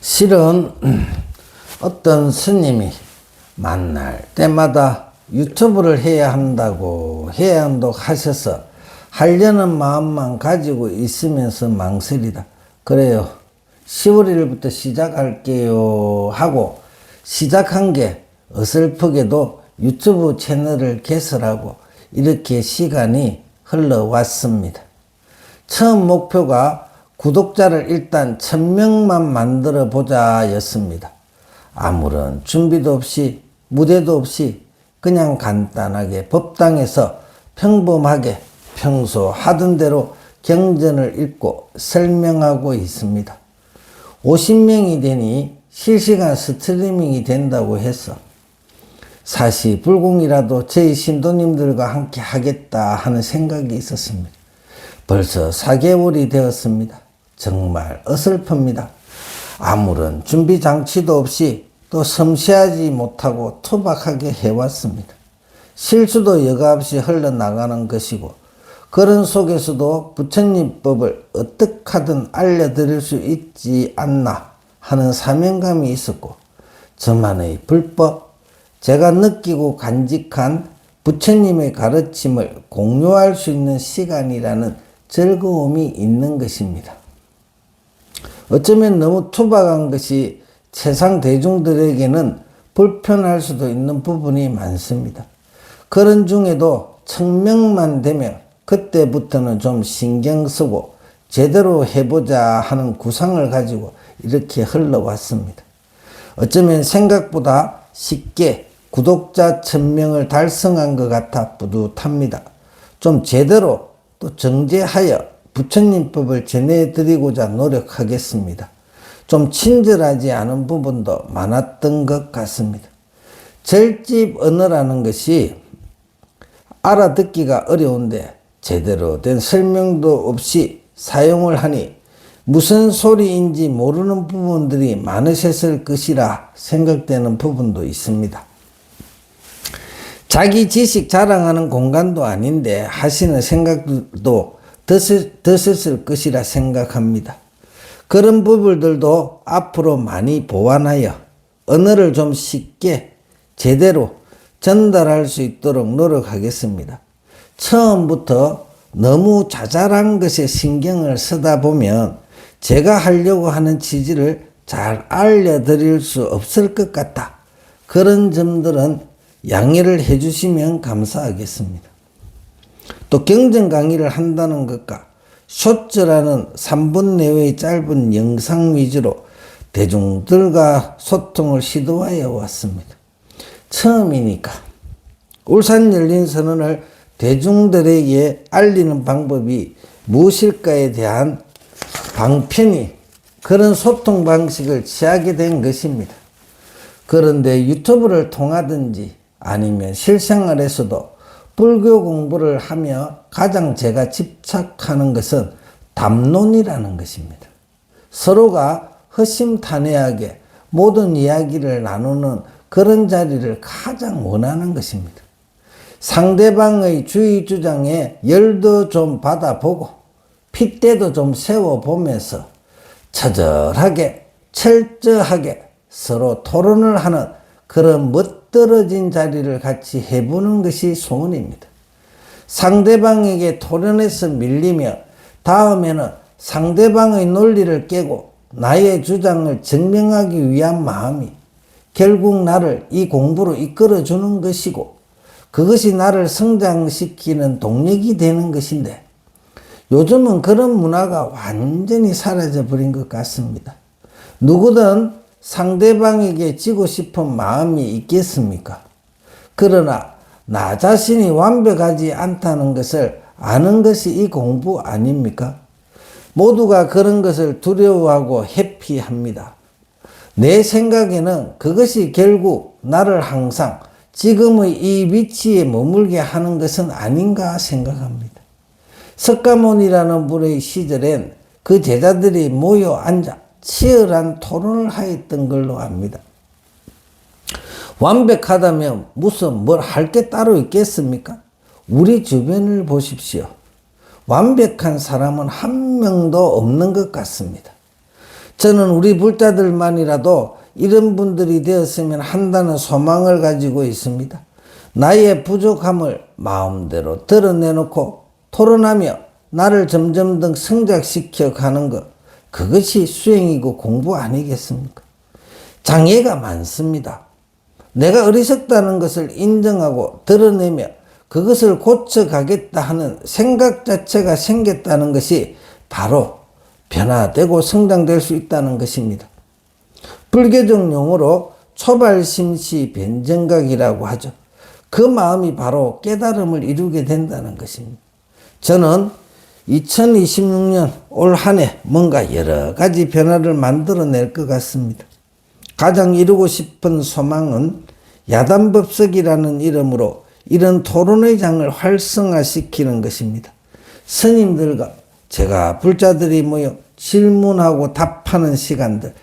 실은 어떤 스님이 만날 때마다 유튜브를 해야 한다고 하셔서 하려는 마음만 가지고 있으면서 망설이다. 그래요. 10월 1일부터 시작할게요 하고 시작한 게 어설프게도 유튜브 채널을 개설하고 이렇게 시간이 흘러왔습니다. 처음 목표가 구독자를 일단 1000명만 만들어 보자 였습니다. 아무런 준비도 없이 무대도 없이 그냥 간단하게 법당에서 평범하게 평소 하던 대로 경전을 읽고 설명하고 있습니다. 50명이 되니 실시간 스트리밍이 된다고 해서 사시불공이라도 저희 신도님들과 함께 하겠다 하는 생각이 있었습니다. 벌써 4개월이 되었습니다. 정말 어설픕니다. 아무런 준비 장치도 없이 또 섬세하지 못하고 투박하게 해왔습니다. 실수도 여과없이 흘러나가는 것이고 그런 속에서도 부처님법을 어떻게 하든 알려드릴 수 있지 않나 하는 사명감이 있었고 저만의 불법, 제가 느끼고 간직한 부처님의 가르침을 공유할 수 있는 시간이라는 즐거움이 있는 것입니다. 어쩌면 너무 투박한 것이 세상 대중들에게는 불편할 수도 있는 부분이 많습니다. 그런 중에도 1000명만 되면 그때부터는 좀 신경 쓰고 제대로 해보자 하는 구상을 가지고 이렇게 흘러왔습니다. 어쩌면 생각보다 쉽게 구독자 1000명을 달성한 것 같아 뿌듯합니다. 좀 제대로 또 정제하여 부처님법을 전해드리고자 노력하겠습니다. 좀 친절하지 않은 부분도 많았던 것 같습니다. 절집 언어라는 것이 알아듣기가 어려운데 제대로 된 설명도 없이 사용을 하니 무슨 소리인지 모르는 부분들이 많으셨을 것이라 생각되는 부분도 있습니다. 자기 지식 자랑하는 공간도 아닌데 하시는 생각도 드셨을 것이라 생각합니다. 그런 부분들도 앞으로 많이 보완하여 언어를 좀 쉽게 제대로 전달할 수 있도록 노력하겠습니다. 처음부터 너무 자잘한 것에 신경을 쓰다 보면 제가 하려고 하는 취지를 잘 알려드릴 수 없을 것 같다. 그런 점들은 양해를 해주시면 감사하겠습니다. 또 경전 강의를 한다는 것과 쇼츠라는 3분 내외의 짧은 영상 위주로 대중들과 소통을 시도하여 왔습니다. 처음이니까 울산 열린선언을 대중들에게 알리는 방법이 무엇일까에 대한 방편이 그런 소통 방식을 취하게 된 것입니다. 그런데 유튜브를 통하든지 아니면 실생활에서도 불교 공부를 하며 가장 제가 집착하는 것은 담론이라는 것입니다. 서로가 허심탄회하게 모든 이야기를 나누는 그런 자리를 가장 원하는 것입니다. 상대방의 주의 주장에 열도 좀 받아보고 핏대도 좀 세워보면서 처절하게 철저하게 서로 토론을 하는 그런 멋들어진 자리를 같이 해보는 것이 소원입니다. 상대방에게 토론해서 밀리며 다음에는 상대방의 논리를 깨고 나의 주장을 증명하기 위한 마음이 결국 나를 이 공부로 이끌어주는 것이고 그것이 나를 성장시키는 동력이 되는 것인데 요즘은 그런 문화가 완전히 사라져 버린 것 같습니다. 누구든 상대방에게 지고 싶은 마음이 있겠습니까? 그러나 나 자신이 완벽하지 않다는 것을 아는 것이 이 공부 아닙니까? 모두가 그런 것을 두려워하고 회피합니다. 내 생각에는 그것이 결국 나를 항상 지금의 이 위치에 머물게 하는 것은 아닌가 생각합니다. 석가모니라는 분의 시절엔 그 제자들이 모여 앉아 치열한 토론을 하였던 걸로 압니다. 완벽하다면 무슨 뭘 할 게 따로 있겠습니까? 우리 주변을 보십시오. 완벽한 사람은 한 명도 없는 것 같습니다. 저는 우리 불자들만이라도 이런 분들이 되었으면 한다는 소망을 가지고 있습니다. 나의 부족함을 마음대로 드러내놓고 토론하며 나를 점점 더 성장시켜 가는 것, 그것이 수행이고 공부 아니겠습니까? 장애가 많습니다. 내가 어리석다는 것을 인정하고 드러내며 그것을 고쳐가겠다 하는 생각 자체가 생겼다는 것이 바로 변화되고 성장될 수 있다는 것입니다. 불교적 용어로 초발심시 변정각이라고 하죠. 그 마음이 바로 깨달음을 이루게 된다는 것입니다. 저는 2026년 올 한 해 뭔가 여러 가지 변화를 만들어낼 것 같습니다. 가장 이루고 싶은 소망은 야단법석이라는 이름으로 이런 토론의 장을 활성화시키는 것입니다. 스님들과 제가 불자들이 모여 질문하고 답하는 시간들,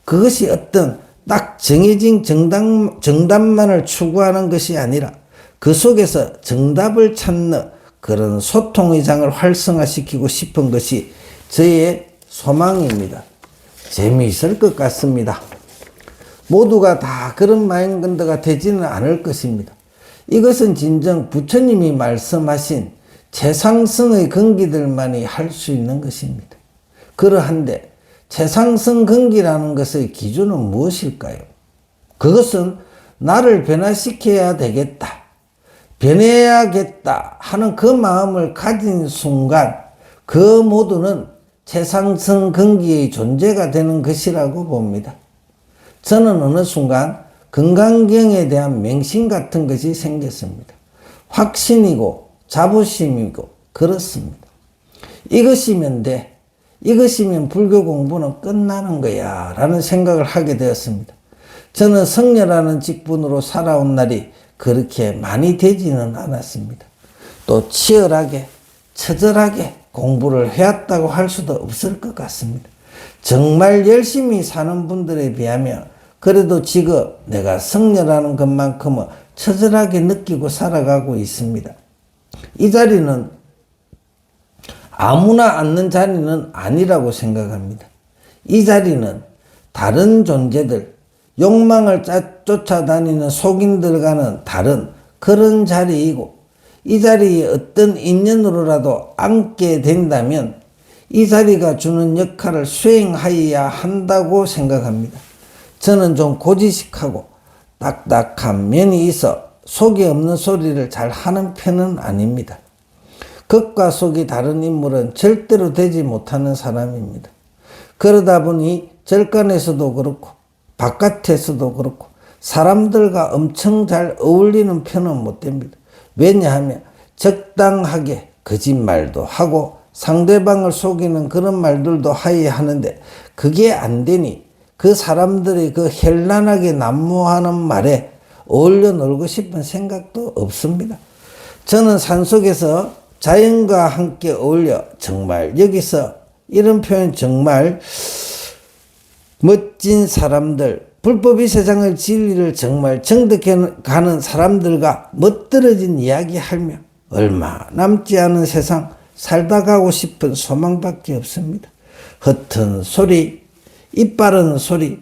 그것이 어떤 딱 정해진 정답만을 추구하는 것이 아니라 그 속에서 정답을 찾는 그런 소통의 장을 활성화시키고 싶은 것이 저의 소망입니다. 재미있을 것 같습니다. 모두가 다 그런 마인드가 되지는 않을 것입니다. 이것은 진정 부처님이 말씀하신 최상승의 근기들만이 할 수 있는 것입니다. 그러한데 최상승 근기라는 것의 기준은 무엇일까요? 그것은 나를 변화시켜야 되겠다, 변해야겠다 하는 그 마음을 가진 순간 그 모두는 최상승 근기의 존재가 되는 것이라고 봅니다. 저는 어느 순간 건강경에 대한 맹신 같은 것이 생겼습니다. 확신이고 자부심이고 그렇습니다. 이것이면 돼, 이것이면 불교 공부는 끝나는 거야 라는 생각을 하게 되었습니다. 저는 성녀라는 직분으로 살아온 날이 그렇게 많이 되지는 않았습니다. 또 치열하게 처절하게 공부를 해왔다고 할 수도 없을 것 같습니다. 정말 열심히 사는 분들에 비하면 그래도 지금 내가 성녀라는 것만큼은 처절하게 느끼고 살아가고 있습니다. 이 자리는 아무나 앉는 자리는 아니라고 생각합니다. 이 자리는 다른 존재들, 욕망을 쫓아다니는 속인들과는 다른 그런 자리이고, 이 자리에 어떤 인연으로라도 앉게 된다면 이 자리가 주는 역할을 수행하여야 한다고 생각합니다. 저는 좀 고지식하고 딱딱한 면이 있어 속이 없는 소리를 잘 하는 편은 아닙니다. 겉과 속이 다른 인물은 절대로 되지 못하는 사람입니다. 그러다 보니 절간에서도 그렇고 바깥에서도 그렇고 사람들과 엄청 잘 어울리는 편은 못 됩니다. 왜냐하면 적당하게 거짓말도 하고 상대방을 속이는 그런 말들도 하여야 하는데 그게 안 되니 그 사람들이 그 현란하게 난무하는 말에 어울려 놀고 싶은 생각도 없습니다. 저는 산속에서 자연과 함께 어울려 정말 여기서 이런 표현 정말 멋진 사람들, 불법이 세상의 진리를 정말 정득해 가는 사람들과 멋들어진 이야기하며 얼마 남지 않은 세상 살다 가고 싶은 소망밖에 없습니다. 헛은 소리, 이빠른 소리,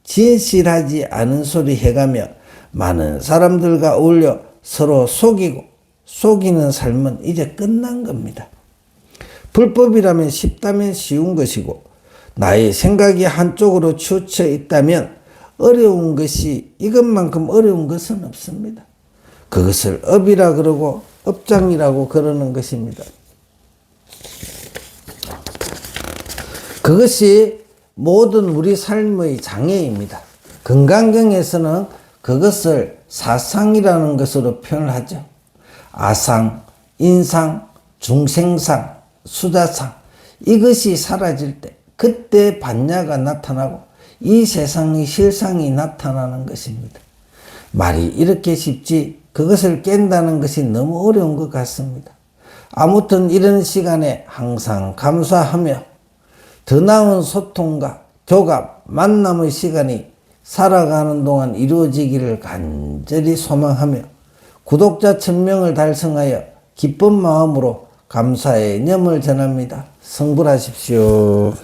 진실하지 않은 소리 해가며 많은 사람들과 어울려 서로 속이는 삶은 이제 끝난 겁니다. 불법이라면 쉽다면 쉬운 것이고 나의 생각이 한쪽으로 치우쳐 있다면 어려운 것이 이것만큼 어려운 것은 없습니다. 그것을 업이라 그러고 업장이라고 그러는 것입니다. 그것이 모든 우리 삶의 장애입니다. 건강경에서는 그것을 사상이라는 것으로 표현을 하죠. 아상, 인상, 중생상, 수자상, 이것이 사라질 때 그때 반야가 나타나고 이 세상의 실상이 나타나는 것입니다. 말이 이렇게 쉽지 그것을 깬다는 것이 너무 어려운 것 같습니다. 아무튼 이런 시간에 항상 감사하며 더 나은 소통과 교감, 만남의 시간이 살아가는 동안 이루어지기를 간절히 소망하며 구독자 1000명을 달성하여 기쁜 마음으로 감사의 념을 전합니다. 성불하십시오.